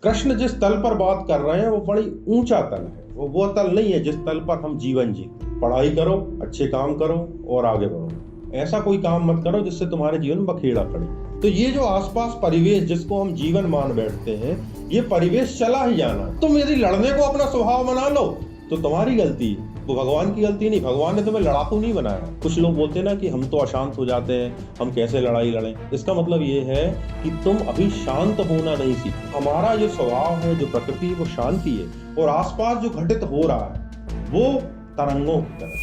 कृष्ण जिस तल पर बात कर रहे हैं वो बड़ी ऊंचा तल है। वो तल नहीं है जिस तल पर हम जीवन जीते। पढ़ाई करो, अच्छे काम करो और आगे बढ़ो। ऐसा कोई काम मत करो जिससे तुम्हारे जीवन में बखेड़ा पड़े। तो ये जो आसपास परिवेश जिसको हम जीवन मान बैठते हैं, ये परिवेश चला ही जाना है। तुम यदि लड़ने को अपना स्वभाव बना लो तो तुम्हारी गलती है, वो भगवान की गलती नहीं। भगवान ने तुम्हें लड़ाकू नहीं बनाया। कुछ लोग बोलते हैं ना कि हम तो अशांत हो जाते हैं, हम कैसे लड़ाई लड़ें। इसका मतलब ये है कि तुम अभी शांत होना नहीं सीखे। हमारा जो स्वभाव है, जो प्रकृति है, वो शांति है, और आसपास जो घटित हो रहा है वो तरंगों की तरह।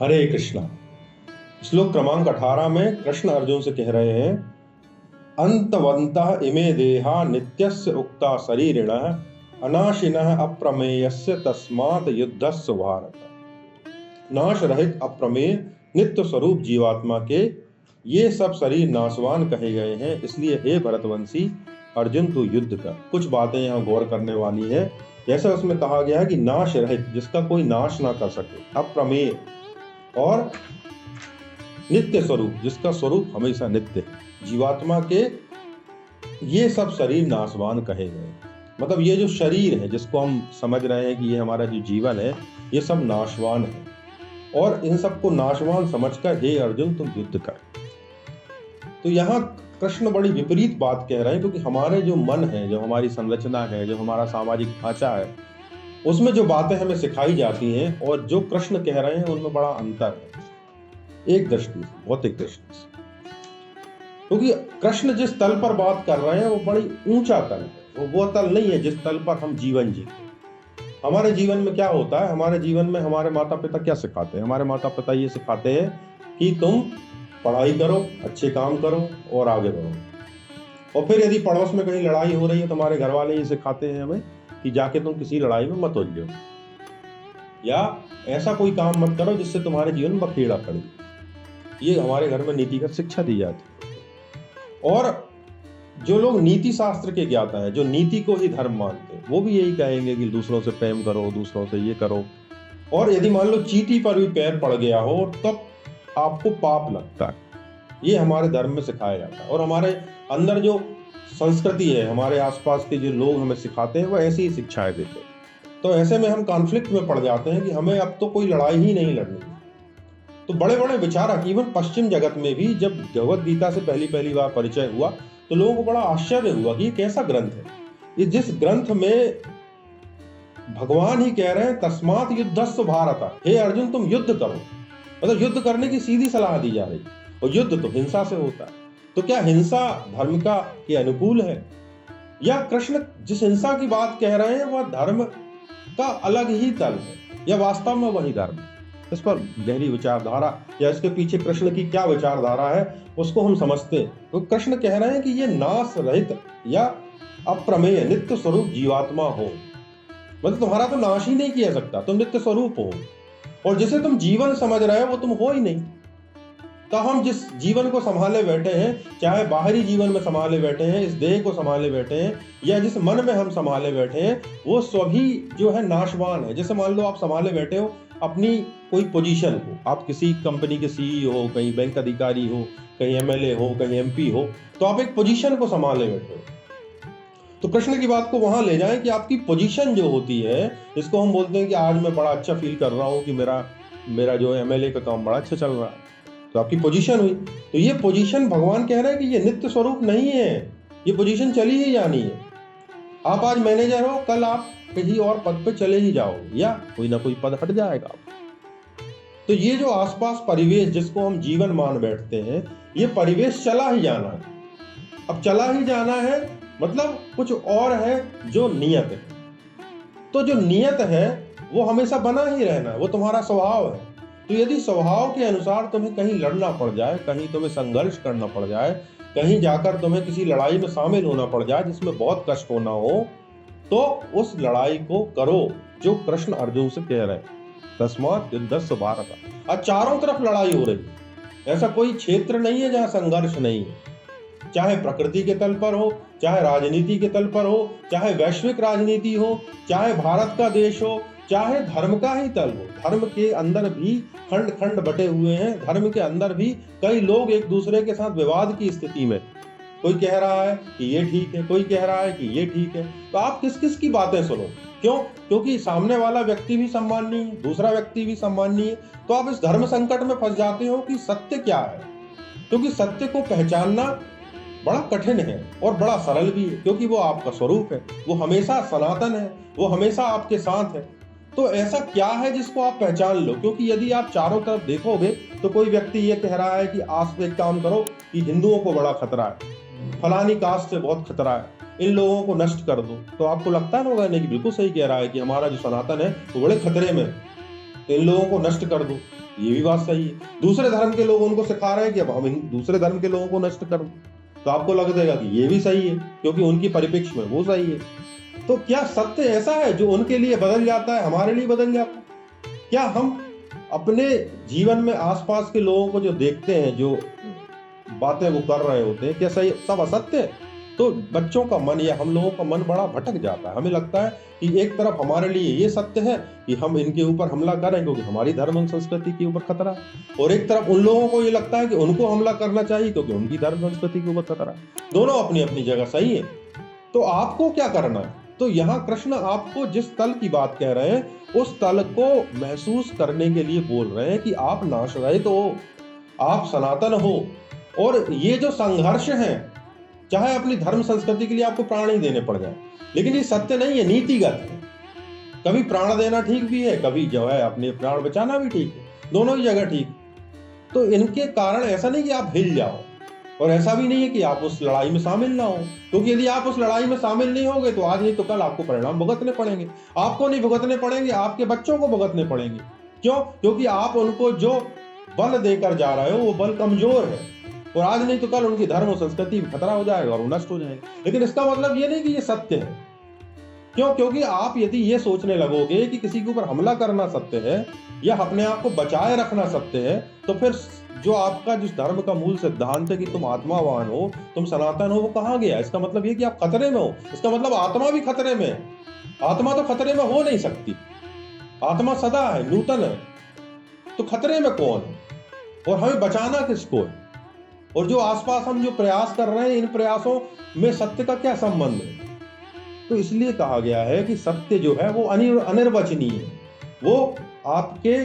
हरे कृष्णा। श्लोक क्रमांक 18 में कृष्ण अर्जुन से कह रहे हैं, अंतवन्तः इमे देहा नित्यस्य उक्ता शरीरिणः अनाशिनः अप्रमेयस्य तस्मात् युद्धस्य भारत। नाश रहित अप्रमेय नित्य स्वरूप जीवात्मा के ये सब शरीर नाशवान कहे गए हैं, इसलिए हे भरतवंशी अर्जुन तू युद्ध कर। कुछ बातें यहाँ गौर करने वाली है। जैसा उसमें कहा गया है कि नाश रहित, जिसका कोई नाश ना कर सके, अप्रमेय और नित्य स्वरूप, जिसका स्वरूप हमेशा नित्य है, जीवात्मा के ये सब शरीर नाशवान कहे गए। मतलब ये जो शरीर है जिसको हम समझ रहे हैं कि ये हमारा जो जीवन है, ये सब नाशवान है, और इन सबको नाशवान समझकर हे अर्जुन तुम युद्ध कर। तो यहाँ कृष्ण बड़ी विपरीत बात कह रहे हैं, क्योंकि हमारे जो मन है, जो हमारी संरचना है, जो हमारा सामाजिक ढांचा है, उसमें जो बातें हमें सिखाई जाती हैं और जो कृष्ण कह रहे हैं उनमें बड़ा अंतर है, एक दृष्टि से, भौतिक दृष्टि से। क्योंकि कृष्ण जिस तल पर बात कर रहे हैं वो बड़ी ऊंचा तल है। वो तल नहीं है जिस तल पर हम जीवन जीते। हमारे जीवन में क्या होता है, हमारे जीवन में हमारे माता पिता क्या सिखाते हैं? हमारे माता पिता ये सिखाते हैं कि तुम पढ़ाई करो, अच्छे काम करो और आगे बढ़ो। और फिर यदि पड़ोस में कहीं लड़ाई हो रही है तो हमारे घर वाले ये सिखाते हैं हमें कि जाके तुम किसी लड़ाई में मत उलझो, या ऐसा कोई काम मत करो जिससे तुम्हारे जीवन में बखेड़ा पड़े। ये हमारे घर में नीतिगत शिक्षा दी जाती है। और जो लोग नीति शास्त्र के ज्ञाता है, जो नीति को ही धर्म मानते हैं, वो भी यही कहेंगे कि दूसरों से प्रेम करो, दूसरों से ये करो। और यदि मान लो चींटी पर भी पैर पड़ गया हो तब आपको पाप लगता है। ये हमारे धर्म में सिखाया जाता है, और हमारे अंदर जो संस्कृति है, हमारे आसपास के जो लोग हमें सिखाते हैं, वो ऐसी ही शिक्षाएं देते हैं। तो ऐसे में हम कॉन्फ्लिक्ट में पड़ जाते हैं कि हमें अब तो कोई लड़ाई ही नहीं लड़नी। तो बड़े बड़े विचारक, इवन पश्चिम जगत में भी, जब भगवद गीता से पहली बार परिचय हुआ तो लोगों को बड़ा आश्चर्य हुआ कि ये कैसा ग्रंथ है, ये जिस ग्रंथ में भगवान ही कह रहे हैं तस्मात् युद्धस्य भारत, हे अर्जुन तुम युद्ध करो। मतलब युद्ध करने की सीधी सलाह दी जा रही, और युद्ध तो हिंसा से होता है। तो क्या हिंसा धर्म का के अनुकूल है, या कृष्ण जिस हिंसा की बात कह रहे हैं वह धर्म का अलग ही तल है, या वास्तव में वही धर्म है? इस पर गहरी विचारधारा, या इसके पीछे कृष्ण की क्या विचारधारा है, उसको हम समझते हैं। तो कृष्ण कह रहे हैं कि ये नाश रहित या अप्रमेय नित्य स्वरूप जीवात्मा हो। मतलब तुम्हारा तो नाश ही नहीं किया सकता, तुम नित्य स्वरूप हो, और जिसे तुम जीवन समझ रहे हो वो तुम हो ही नहीं। तो हम जिस जीवन को संभाले बैठे हैं, चाहे बाहरी जीवन में संभाले बैठे हैं, इस देह को संभाले बैठे हैं, या जिस मन में हम संभाले बैठे हैं, वो सभी जो है नाशवान है। जैसे मान लो आप संभाले बैठे हो अपनी कोई पोजीशन हो, आप किसी कंपनी के सीईओ हो, कहीं बैंक अधिकारी हो, कहीं एमएलए हो, कहीं एमपी हो, तो आप एक पोजीशन को संभाले बैठे हो। तो कृष्ण की बात को वहां ले जाएं कि आपकी पोजीशन जो होती है, इसको हम बोलते हैं कि आज मैं बड़ा अच्छा फील कर रहा हूं कि मेरा जो एमएलए का काम बड़ा अच्छा चल रहा है, तो आपकी पोजीशन हुई। तो ये पोजीशन भगवान कह रहे हैं कि ये नित्य स्वरूप नहीं है, ये पोजीशन चली ही जानी है। आप आज मैनेजर हो, कल आप कहीं और पद पे चले ही जाओ, या कोई ना कोई पद हट जाएगा। तो ये जो आसपास परिवेश जिसको हम जीवन मान बैठते हैं, ये परिवेश चला ही जाना है। अब चला ही जाना है मतलब कुछ और है जो नियत है। तो जो नियत है वो हमेशा बना ही रहना है, वो तुम्हारा स्वभाव है। तो यदि स्वभाव के अनुसार तुम्हें कहीं लड़ना पड़ जाए, कहीं तुम्हें संघर्ष करना पड़ जाए, कहीं जाकर तुम्हें किसी लड़ाई में शामिल होना पड़ जाए जिसमें बहुत कष्ट होना हो, तो उस लड़ाई को करो जो कृष्ण अर्जुन से कह रहे हैं, तस्मात् युद्धस्य भारत। आज चारों तरफ लड़ाई हो रही है, ऐसा कोई क्षेत्र नहीं है जहां संघर्ष नहीं है। चाहे प्रकृति के तल पर हो, चाहे राजनीति के तल पर हो, चाहे वैश्विक राजनीति हो, चाहे भारत का देश हो, चाहे धर्म का ही तल हो, धर्म के अंदर भी खंड खंड बटे हुए हैं, धर्म के अंदर भी कई लोग एक दूसरे के साथ विवाद की स्थिति में, कोई कह रहा है कि ये ठीक है, कोई कह रहा है कि ये ठीक है, तो आप किस किस की बातें सुनो? क्यों? क्योंकि सामने वाला व्यक्ति भी सम्माननीय है, दूसरा व्यक्ति भी सम्माननीय है, तो आप इस धर्म संकट में फंस जाते हो कि सत्य क्या है। क्योंकि सत्य को पहचानना बड़ा कठिन है और बड़ा सरल भी है, क्योंकि वो आपका स्वरूप है, वो हमेशा सनातन है, वो हमेशा आपके साथ है। तो ऐसा क्या है जिसको आप पहचान लो? क्योंकि यदि आप चारों तरफ देखोगे तो कोई व्यक्ति ये कह रहा है कि आज एक काम करो कि हिंदुओं को बड़ा खतरा है, फलानी कास्ट से बहुत खतरा है, इन लोगों को नष्ट कर दो, तो आपको लगता है होगा नहीं कि बिल्कुल सही कह रहा है कि हमारा जो सनातन है वो बड़े खतरे में, तो इन लोगों को नष्ट कर दो, ये भी बात सही है। दूसरे धर्म के लोग उनको सिखा रहे हैं कि अब हम दूसरे धर्म के लोगों को नष्ट कर दो, तो आपको लग जाएगा कि ये भी सही है, क्योंकि उनकी परिप्रेक्ष्य में वो सही है। तो क्या सत्य ऐसा है जो उनके लिए बदल जाता है, हमारे लिए बदल जाता है? क्या हम अपने जीवन में आसपास के लोगों को जो देखते हैं, जो बातें वो कर रहे होते हैं, क्या सही सब असत्य है? तो बच्चों का मन या हम लोगों का मन बड़ा भटक जाता है। हमें लगता है कि एक तरफ हमारे लिए ये सत्य है कि हम इनके ऊपर हमला करें क्योंकि हमारी धर्म और संस्कृति के ऊपर खतरा है, और एक तरफ उन लोगों को ये लगता है कि उनको हमला करना चाहिए क्योंकि उनकी धर्म संस्कृति के ऊपर खतरा है। दोनों अपनी अपनी जगह सही है। तो आपको क्या करना है? तो यहाँ कृष्ण आपको जिस तल की बात कह रहे हैं उस तल को महसूस करने के लिए बोल रहे हैं कि आप नाशरहित हो, आप सनातन हो, और ये जो संघर्ष है, चाहे अपनी धर्म संस्कृति के लिए आपको प्राण ही देने पड़ जाए, लेकिन ये सत्य नहीं है, नीतिगत है। कभी प्राण देना ठीक भी है, कभी जो है अपने प्राण बचाना भी ठीक है, दोनों ही जगह ठीक। तो इनके कारण ऐसा नहीं कि आप हिल जाओ, और ऐसा भी नहीं है कि आप उस लड़ाई में शामिल ना हो, क्योंकि यदि आप उस लड़ाई में शामिल नहीं होगे तो आज नहीं तो कल आपको परिणाम भुगतने पड़ेंगे। आपको नहीं भुगतने पड़ेंगे, आपके बच्चों को भुगतने पड़ेंगे। क्यों? क्योंकि आप उनको जो बल देकर जा रहे हो वो बल कमजोर है, और आज नहीं तो कल उनकी धर्म और संस्कृति में खतरा हो जाएगा और वो नष्ट हो जाएंगे। लेकिन इसका मतलब ये नहीं कि ये सत्य है। क्यों? क्योंकि आप यदि ये सोचने लगोगे कि किसी के ऊपर हमला करना सत्य है या अपने आप को बचाए रखना सत्य है, तो फिर जो आपका जिस धर्म का मूल सिद्धांत है कि तुम आत्मावान हो, तुम सनातन हो, वो कहाँ गया? इसका मतलब ये कि आप खतरे में हो। इसका मतलब आत्मा भी खतरे में है। आत्मा तो खतरे में हो नहीं सकती, आत्मा सदा है, नूतन है, तो खतरे में कौन है? और हमें बचाना किसको है? और जो आसपास हम जो प्रयास कर रहे हैं, इन प्रयासों में सत्य का क्या संबंध है? तो इसलिए कहा गया है कि सत्य जो है वो अनिर्वचनीय है, वो आपके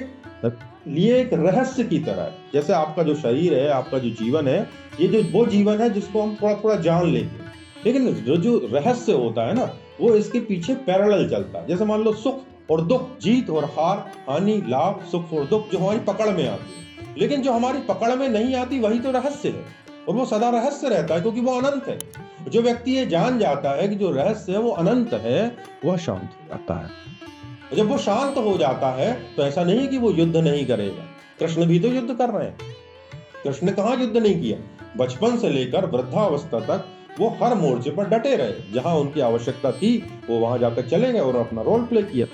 लिए एक रहस्य की तरह है। जैसे आपका जो शरीर है, आपका जो जीवन है, ये जो वो जीवन है जिसको हम थोड़ा थोड़ा जान लेते हैं, लेकिन जो रहस्य होता है ना, वो इसके पीछे पैरेलल चलता है। जैसे मान लो सुख और दुख, जीत और हार, हानि लाभ, सुख और दुख जो हमारी पकड़ में आती है, लेकिन जो हमारी पकड़ में नहीं आती वही तो रहस्य है, और वो सदा रहस्य रहता है क्योंकि वो अनंत है। जो व्यक्ति ये जान जाता है कि जो रहस्य है वो अनंत है, वह शांत हो जाता है। जब वो शांत हो जाता है तो ऐसा नहीं कि वो युद्ध नहीं करेगा। कृष्ण भी तो युद्ध कर रहे हैं। कृष्ण ने कहाँ युद्ध नहीं किया? बचपन से लेकर वृद्धावस्था तक वो हर मोर्चे पर डटे रहे। जहां उनकी आवश्यकता थी वो वहां जाकर चले गए और अपना रोल प्ले किया।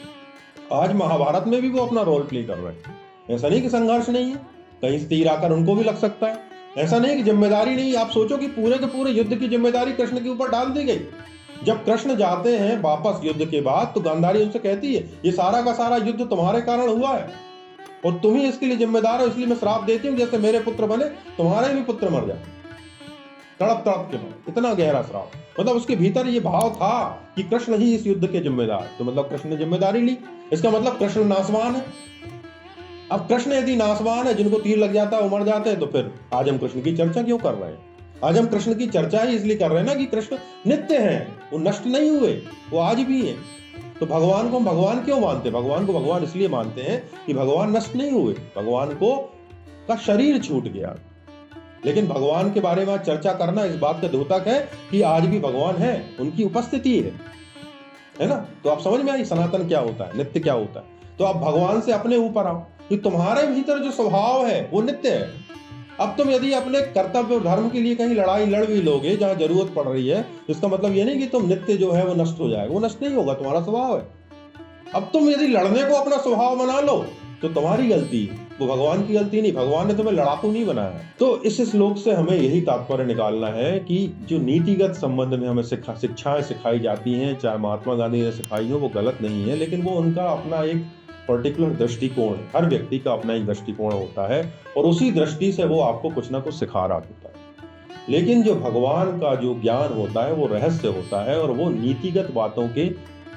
आज महाभारत में भी वो अपना रोल प्ले कर रहे हैं। ऐसा नहीं कि संघर्ष नहीं है, कहीं से तीर आकर उनको भी लग सकता है। ऐसा नहीं कि जिम्मेदारी नहीं। आप सोचो कि पूरे के पूरे युद्ध की जिम्मेदारी कृष्ण के ऊपर डाल दी गई। जब कृष्ण जाते हैं वापस युद्ध के बाद तो गांधारी उनसे कहती है, ये सारा का सारा युद्ध तुम्हारे कारण हुआ है और तुम ही इसके लिए जिम्मेदार हो, इसलिए मैं श्राप देती हूँ जैसे मेरे पुत्र बने तुम्हारे भी पुत्र मर जाए, तड़प तड़प के मरे। इतना गहरा श्राप। मतलब उसके भीतर ये भाव था कि कृष्ण ही इस युद्ध के जिम्मेदार। तो मतलब कृष्ण ने जिम्मेदारी ली, इसका मतलब कृष्ण नासवान है। अब कृष्ण यदि नासवान है, जिनको तीर लग जाता है वो मर जाते हैं, तो फिर आज हम कृष्ण की चर्चा क्यों कर रहे हैं? आज हम कृष्ण की चर्चा ही इसलिए कर रहे हैं ना कि कृष्ण नित्य हैं, वो नष्ट नहीं हुए, वो आज भी हैं। तो भगवान को हम भगवान क्यों मानते हैं? भगवान को भगवान इसलिए मानते हैं कि भगवान नष्ट नहीं हुए, भगवान को का शरीर छूट गया। लेकिन भगवान के बारे में चर्चा करना इस बात का द्योतक है कि आज भी भगवान है, उनकी उपस्थिति है ना। तो आप समझ में आई सनातन क्या होता है, नित्य क्या होता है। तो आप भगवान से अपने ऊपर आओ कि तुम्हारे भीतर जो स्वभाव है वो नित्य है। अब तुम यदि अपने कर्तव्य और धर्म के लिए कहीं लड़ाई लड़ भी लोगे जहां जरूरत पड़ रही है, इसका मतलब ये नहीं कि तुम नित्य जो है वो नष्ट हो जाएगा। वो नष्ट नहीं होगा, तुम्हारा स्वभाव है। अब तुम यदि लड़ने को अपना स्वभाव बना लो तो तुम्हारी गलती है। वो भगवान की गलती नहीं, भगवान ने तुम्हें लड़ाकू नहीं बनाया है। तो इस श्लोक से हमें यही तात्पर्य निकालना है कि जो नीतिगत संबंध में हमें शिक्षाएं सिखाई जाती हैं, चाहे महात्मा गांधी ने सिखाई हो, वो गलत नहीं है, लेकिन वो उनका अपना एक पर्टिकुलर दृष्टिकोण है। हर व्यक्ति का अपना एक दृष्टिकोण होता है और उसी दृष्टि से वो आपको कुछ ना कुछ सिखा रहा होता है। लेकिन जो भगवान का जो ज्ञान होता है वो रहस्य होता है और वो नीतिगत बातों के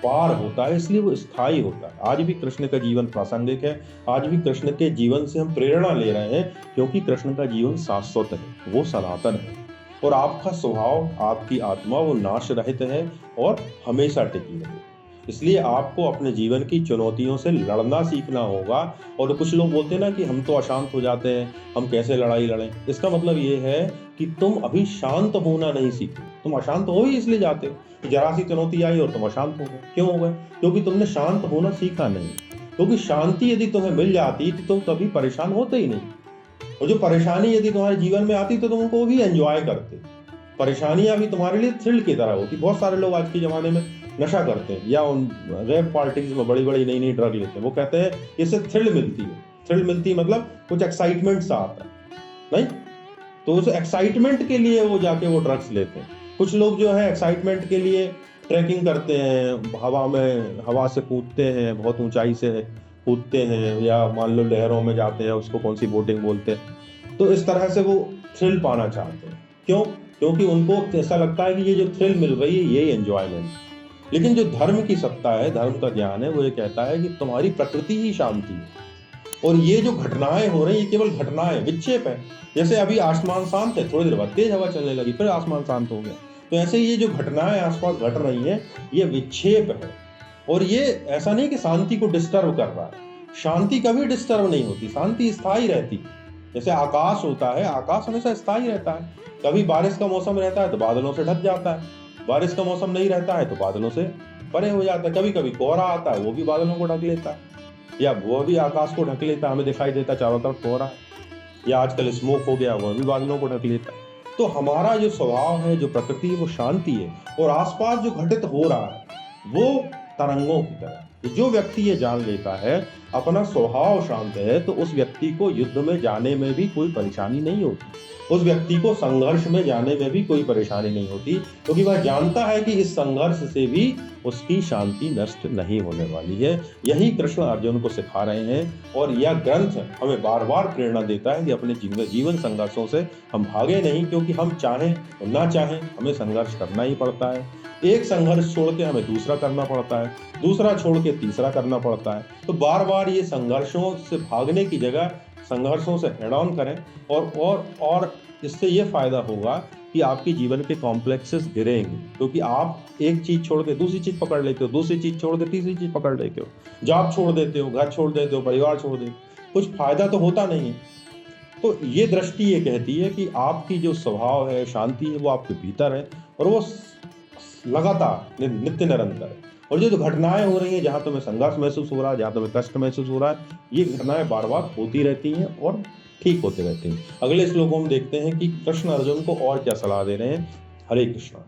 पार होता है, इसलिए वो स्थायी होता है। आज भी कृष्ण का जीवन प्रासंगिक है, आज भी कृष्ण के जीवन से हम प्रेरणा ले रहे हैं, क्योंकि कृष्ण का जीवन शाश्वत है, वो सनातन है और आपका स्वभाव, आपकी आत्मा वो नाश रहित है और हमेशा टिकी रहे। इसलिए आपको अपने जीवन की चुनौतियों से लड़ना सीखना होगा। और कुछ लोग बोलते हैं ना कि हम तो अशांत हो जाते हैं, हम कैसे लड़ाई लड़ें। इसका मतलब ये है कि तुम अभी शांत होना नहीं सीखे। तुम अशांत हो ही इसलिए जाते हो। जरा सी चुनौती आई और तुम अशांत हो गए। क्यों हो गए? क्योंकि तुमने शांत होना सीखा नहीं। क्योंकि शांति यदि तुम्हें मिल जाती तो तुम कभी परेशान होते ही नहीं। और जो परेशानी यदि तुम्हारे जीवन में आती तो तुम उनको भी एंजॉय करते। परेशानियां भी तुम्हारे लिए थ्रिल की तरह होती। बहुत सारे लोग आज के ज़माने में नशा करते हैं या उन रेप पार्टीज में बड़ी बड़ी नई नई ड्रग लेते हैं। वो कहते हैं इससे थ्रिल मिलती है। थ्रिल मिलती मतलब कुछ एक्साइटमेंट सा आता है, नहीं? तो उस एक्साइटमेंट के लिए वो जाके वो ड्रग्स लेते हैं। कुछ लोग जो है एक्साइटमेंट के लिए ट्रैकिंग करते हैं, हवा से कूदते हैं, बहुत ऊंचाई से कूदते हैं, या मान लो लहरों में जाते हैं, उसको कौन सी बोटिंग बोलते हैं। तो इस तरह से वो थ्रिल पाना चाहते हैं। क्यों? क्योंकि उनको ऐसा लगता है कि ये जो थ्रिल मिल रही है ये एंजॉयमेंट। लेकिन जो धर्म की सत्ता है, धर्म का ज्ञान है, वो ये कहता है कि तुम्हारी प्रकृति ही शांति है और ये जो घटनाएं हो रही हैं ये केवल घटनाएं, विक्षेप है। जैसे अभी आसमान शांत है, थोड़ी देर बाद तेज हवा चलने लगी, फिर आसमान शांत हो गया। तो ऐसे ये जो घटनाएं आसपास घट रही हैं ये विक्षेप है। और ये ऐसा नहीं कि शांति को डिस्टर्ब कर रहा है। शांति कभी डिस्टर्ब नहीं होती, शांति स्थायी रहती है। जैसे आकाश होता है, आकाश हमेशा स्थायी रहता है। कभी बारिश का मौसम रहता है तो बादलों से ढक जाता है, बारिश का मौसम नहीं रहता है तो बादलों से परे हो जाता है। कभी कभी कोहरा आता है, वो भी बादलों को ढक लेता है, या वो भी आकाश को ढक लेता है, हमें दिखाई देता चारों तरफ कोहरा है। या आजकल स्मोक हो गया, वो भी बादलों को ढक लेता है। तो हमारा जो स्वभाव है, जो प्रकृति है, वो शांति है। और आसपास जो घटित हो रहा है वो तरंगों की तरह। जो व्यक्ति ये जान लेता है अपना स्वभाव शांत है, तो उस व्यक्ति को युद्ध में जाने में भी कोई परेशानी नहीं होती, उस व्यक्ति को संघर्ष में जाने में भी कोई परेशानी नहीं होती, क्योंकि वह जानता है कि इस संघर्ष से भी उसकी शांति नष्ट नहीं होने वाली है। यही कृष्ण अर्जुन को सिखा रहे हैं। और यह ग्रंथ हमें बार बार प्रेरणा देता है कि अपने जीवन संघर्षों से हम भागे नहीं, क्योंकि हम चाहें और ना चाहें हमें संघर्ष करना ही पड़ता है। एक संघर्ष छोड़ के हमें दूसरा करना पड़ता है, दूसरा छोड़ के तीसरा करना पड़ता है। तो बार बार ये संघर्षों से भागने की जगह संघर्षों से हेड ऑन करें। और इससे ये फायदा होगा कि आपकी जीवन के कॉम्प्लेक्सेस गिरेंगे, क्योंकि आप एक चीज छोड़ के दूसरी चीज पकड़ लेते हो, दूसरी चीज छोड़ के तीसरी चीज पकड़ लेते हो, जॉब छोड़ देते हो, घर छोड़ देते हो, परिवार छोड़ देते हो, कुछ फायदा तो होता नहीं है। तो ये दृष्टि ये कहती है कि आपकी जो स्वभाव है, शांति है, वो आपके भीतर है और वो लगातार नित्य निरंतर है। और जो घटनाएं हो रही हैं, जहाँ तुम्हें संघर्ष महसूस हो रहा है, जहाँ तुम्हें कष्ट महसूस हो रहा है, ये घटनाएं बार बार होती रहती हैं और ठीक होते रहते हैं। अगले श्लोकों में देखते हैं कि कृष्ण अर्जुन को और क्या सलाह दे रहे हैं। हरे कृष्णा।